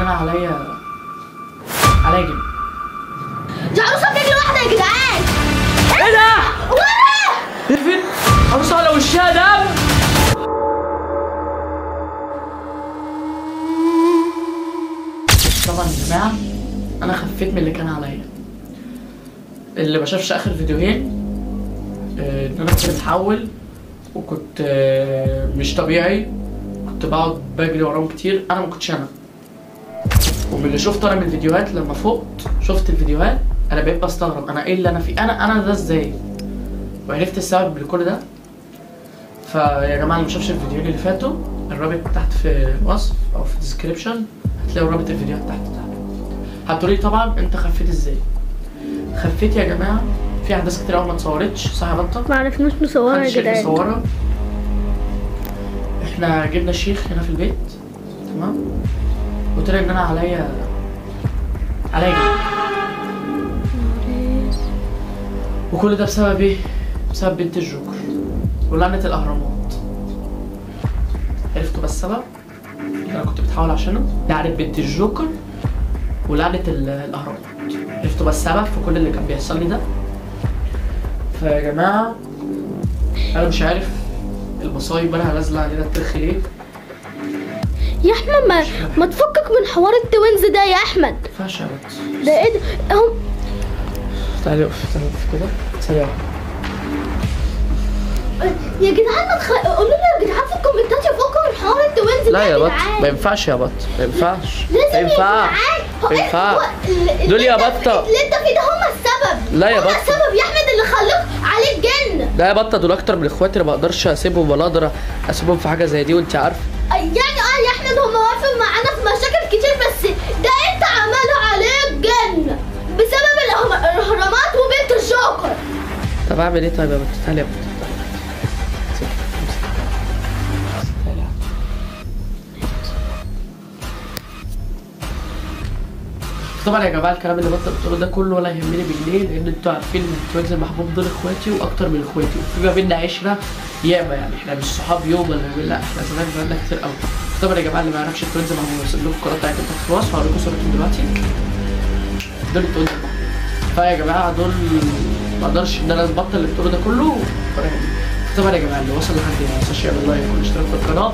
انا عليا جن. دي عروسه برجل واحده يا جدعان. ايه ده؟ ورا فين عروسه على وشها دم. طبعا يا جماعه انا خفيت من اللي كان عليا. اللي ما شافش اخر فيديوهين ان انا كنت بتحول وكنت مش طبيعي، كنت بقعد بجري وراهم كتير. انا ما كنتش انا، ومن اللي شفته انا من الفيديوهات لما فقت شفت الفيديوهات انا بقيت بستغرب انا ايه اللي انا فيه، انا ده ازاي، وعرفت السبب لكل ده. فيا جماعه اللي ما شافش الفيديوهين اللي فاتوا الرابط تحت في الوصف او في الديسكريبشن هتلاقوا رابط الفيديوهات تحت. هتقولي طبعا انت خفيت ازاي؟ خفيت يا جماعه في احداث كتير قوي ما اتصورتش، صح يا بطه؟ ما عرفناش نصورها يا جدعان. نصورها. احنا جبنا شيخ هنا في البيت، تمام؟ قلت له ان انا عليا وكل ده بسبب ايه؟ بسبب بنت الجوكر ولعنة الاهرامات. عرفتوا بس السبب اللي انا كنت بتحاول عشانه؟ لعنة بنت الجوكر ولعنة الاهرامات. عرفتوا بس السبب في كل اللي كان بيحصل لي ده؟ فيا جماعة انا مش عارف المصايب انا نازلة علينا الترخي ليه؟ يا احمد ما تفكك من حوار التوينز ده يا احمد. ما ينفعش يا بنت. ده ايه ده؟ اهو تعالي اقف كده ثانية. يا جدعان قولوا لي يا جدعان في الكومنتات يفكوا من حوار التوينز ده. لا يا بط جدعان. ما ينفعش يا بط، ما ينفعش. لازم ما ينفعش. ما ينفعش. دول يا بطة اللي انت فيه ده هما السبب. لا يا هما بطة. السبب يا احمد اللي خلوك عليك جن. لا يا بطة دول اكتر من اخواتي، انا ما اقدرش اسيبهم ولا اقدر اسيبهم في حاجة زي دي وانت عارفة. يعني يا احمد هما واقفين معانا في مشاكل كتير، بس ده انت عملوا عليك جن بسبب الاهرامات وبنت الجوكر. طب اعمل ايه طيب يا بط؟ تعالي يا بط. طبعا يا جماعه الكلام اللي بطل بتقوله ده كله ولا يهمني بالليل، لان انتوا عارفين ان التوينز المحبوب دول اخواتي واكتر من اخواتي، وفي ما بيننا عشره ياما، يعني احنا مش صحاب يوم ولا يومين، لا احنا زمان بقالنا كتير قوي. طبعا يا جماعه اللي ما يعرفش التوينز المحبوب هسيب لكم القناه بتاعتي تحت في الوصف، هوريكم صورتهم دلوقتي. دول التوينز المحبوب. فيا جماعه دول ما اقدرش ان انا ابطل اللي بتقوله ده كله. طبعا يا جماعه اللي وصل لحد هنا ما ينساش يعمل لايك والاشتراك في القناه،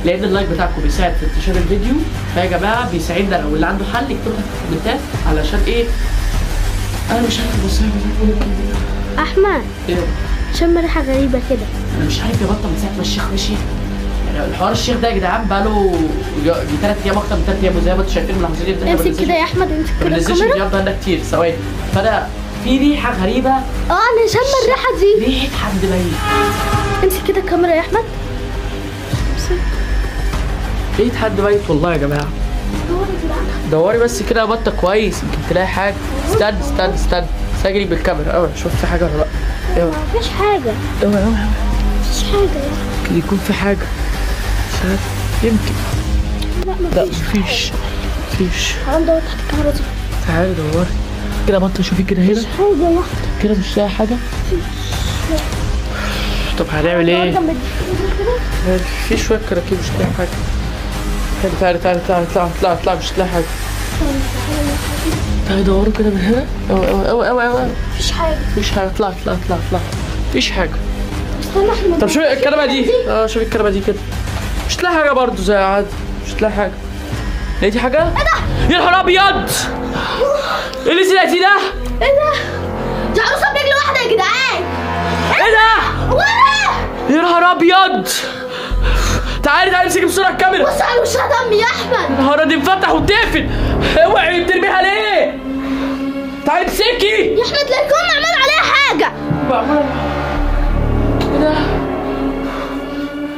لان اللايك بتاعكم بيساعد في انتشار الفيديو. فيا جماعه بيساعدنا لو اللي عنده حل يكتبوا تحت في الكومنتات، علشان ايه؟ انا مش عارف المصايب اللي احمد ايه؟ شم ريحه غريبه كده. انا مش عارف يا بطه من ساعه ما الشيخ مشي، يعني الحوار الشيخ ده يا جدعان بقاله 3 ايام اكتر من 3 ايام، وزي ما انتم شايفين المحظوظين ده امسك كده يا احمد، امسك ما كده بنزلش الكاميرا. فيديوهات بقالنا كتير ثواني، فانا في ريحه غريبه. انا شم الريحه دي، ريحه حد ميت. امسك كده الكاميرا يا احمد. امسك ريحه حد ميت والله يا جماعه. دوري بس كده يا بطه كويس يمكن تلاقي حاجه. استنى سجلي بالكاميرا. اوعى شوف في حاجه ولا لا. اوعى مفيش حاجه. اوعى مفيش حاجه. يمكن يكون في حاجه، مش عارف، يمكن. لا مفيش. تعالى ندور تحت الكاميرا دي. تعالي دوري كده يا بطه، شوفي كده هنا. مفيش حاجه واحده كده مش لاقي حاجه. طب هنعمل ايه؟ في شويه كراكيب مش لاقي حاجه. تعالي اطلع مش لاقي حاجه. تعالي دوروا كده من هنا. اوعى مفيش حاجه. اطلع مفيش حاجه. استنى احمد. طب شوفي الكنبه دي. شوفي الكنبه دي كده مش تلاقي حاجه برضه زي عادي، مش تلاقي حاجه. لقيتي حاجه؟ ايه ده؟ يا نهار ابيض! ايه اللي لقيتيه ده؟ ايه ده؟ دي عروسه برجل واحده يا جدعان. ايه ده؟ ورا يا نهار ابيض! تعالي امسكي بسرعه الكاميرا. بص على وشها دم يا احمد. النهارده دي انفتح وتقفل. اوعي ترميها ليه؟ تعالي امسكي. يا احمد تلاقيهم عملوا عليها حاجه. ايه ده؟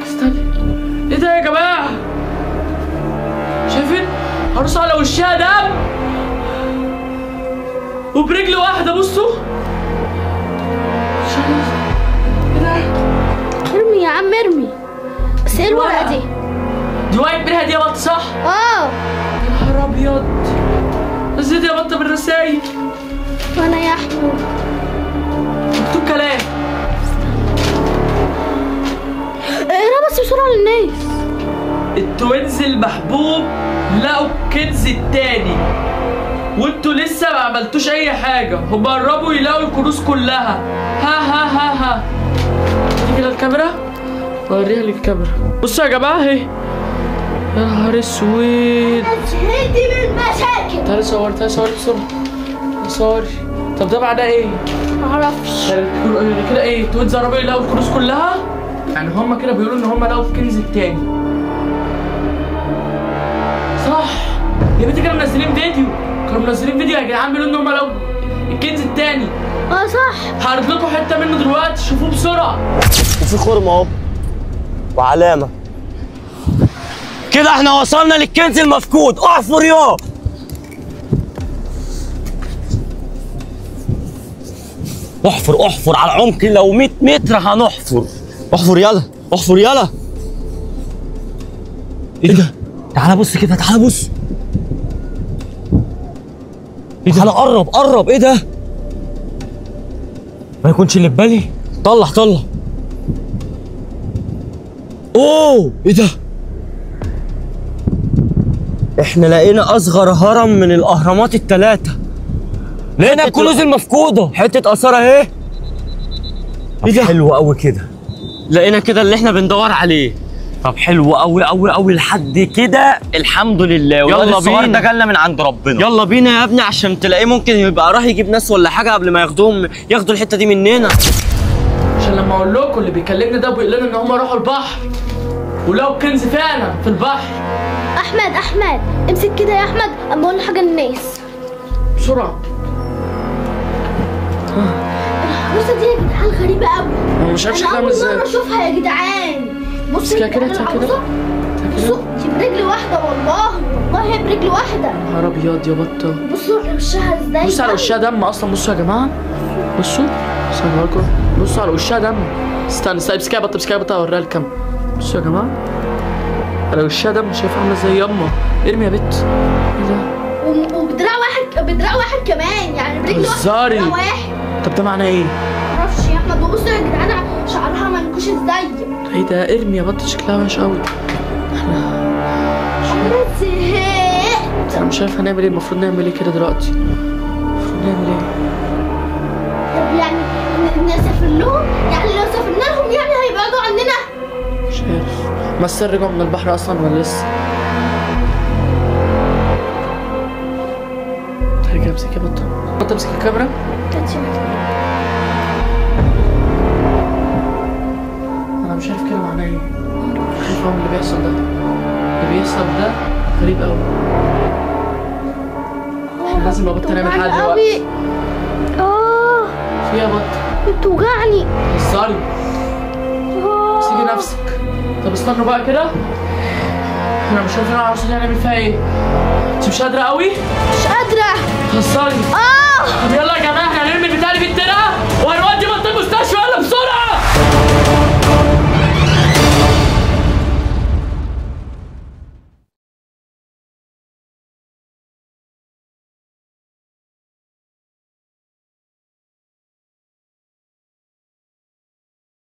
استني، ايه ده يا جماعه؟ شايفين؟ عروسه على وشها دم وبرجل واحده، بصوا. ايه ده؟ ارمي يا عم ارمي. بس ايه الورقه دي؟ دي واقف منها دي يا بط صح؟ اه. يا نهار ابيض! نزلت يا بطه بالرسايل. وانا يا احمد مكتوب كلام. اقرا بس بسرعه للناس. التوينز المحبوب لقوا الكنز التاني، وانتوا لسه ما عملتوش اي حاجه. هم قربوا يلاقوا الكنوز كلها. ها ها ها ها. دي كده الكاميرا، وريها للكاميرا. بصوا يا جماعه اهي. يا نهار اسود، زهقت من المشاكل. تعالي صوري بسرعه، صوري. طب ده معناه ايه؟ معرفش. كده ايه؟ توينز قربوا يلاقوا الكنوز كلها؟ يعني هم كده بيقولوا ان هم لقوا الكنز التاني، صح؟ يا بنتي كانوا منزلين فيديو يا جدعان بيقولوا ان هم لقوا الكنز التاني. صح. هعرض لكم حته منه دلوقتي، شوفوه بسرعه. وفي خرم اهو وعلامه كده. احنا وصلنا للكنز المفقود. احفر يا احفر على عمق لو 100 متر هنحفر. احفر يلا. ايه ده؟ تعالى بص كده، تعالى بص. ايه ده؟ تعالى قرب. ايه ده؟ ما يكونش اللي في بالي. طلع. اوه، ايه ده؟ احنا لقينا اصغر هرم من الاهرامات الثلاثه. لقينا الكنوز المفقوده، حته اثار اهي. ايه ده؟ حلو قوي كده، لقينا كده اللي احنا بندور عليه. طب حلو قوي لحد كده، الحمد لله. يلا بينا، ده جالنا من عند ربنا. يلا بينا يا ابني، عشان تلاقيه ممكن يبقى راح يجيب ناس ولا حاجه قبل ما ياخدوا الحته دي مننا. عشان لما اقول لكم اللي بيكلمنا ده بيقول لنا ان هم راحوا البحر ولقوا الكنز فعلا في البحر. احمد امسك كده يا احمد، اما اقول حاجه للناس بسرعه. العروسه دي يا جدعان غريبه قوي. انا مش عارف شكلها عامل ازاي. اول مره اشوفها يا جدعان. بصوا كده بصوا دي برجل واحده، والله هي برجل واحده. يا نهار ابيض يا بطه. بصوا على وشها ازاي. بصوا على وشها دم اصلا. بصوا يا جماعه، بصوا على وشها دم. استنى امسكيها يا بطه اوريها لكم. بصوا يا جماعه على وشها دم، شايفها عامله ازاي؟ يما ارمي يا بت. ايه ده؟ وبدراع واحد كمان، يعني برجل واحد. طب ده معناه ايه؟ معرفش يا احمد. وبصوا يا جدعان شعرها منكوش ازاي. ايه ده؟ ارمي يا بطه، شكلها وحش قوي. انا زهقت. انا مش عارف هنعمل ايه. المفروض نعمل ايه كده دلوقتي؟ طب يعني نسافر لهم؟ يعني لو سافرنا لهم يعني هيبعدوا عننا؟ مش عارف. ما السر رجعوا من البحر اصلا ولا لسه؟ تعالي كده امسكي يا بطه امسكي الكاميرا. انا مش عارف كده معناه ايه. مش عارف اللي بيحصل ده غريب قوي. احنا لازم يا بطه نعمل حاجه دلوقتي. في يا بطه بتوجعني. هزاري. امسكي نفسك. طب استنوا بقى كده، احنا مش عارفين العروسه دي هنعمل فيها ايه. انت مش قادره قوي؟ مش قادره. هزاري.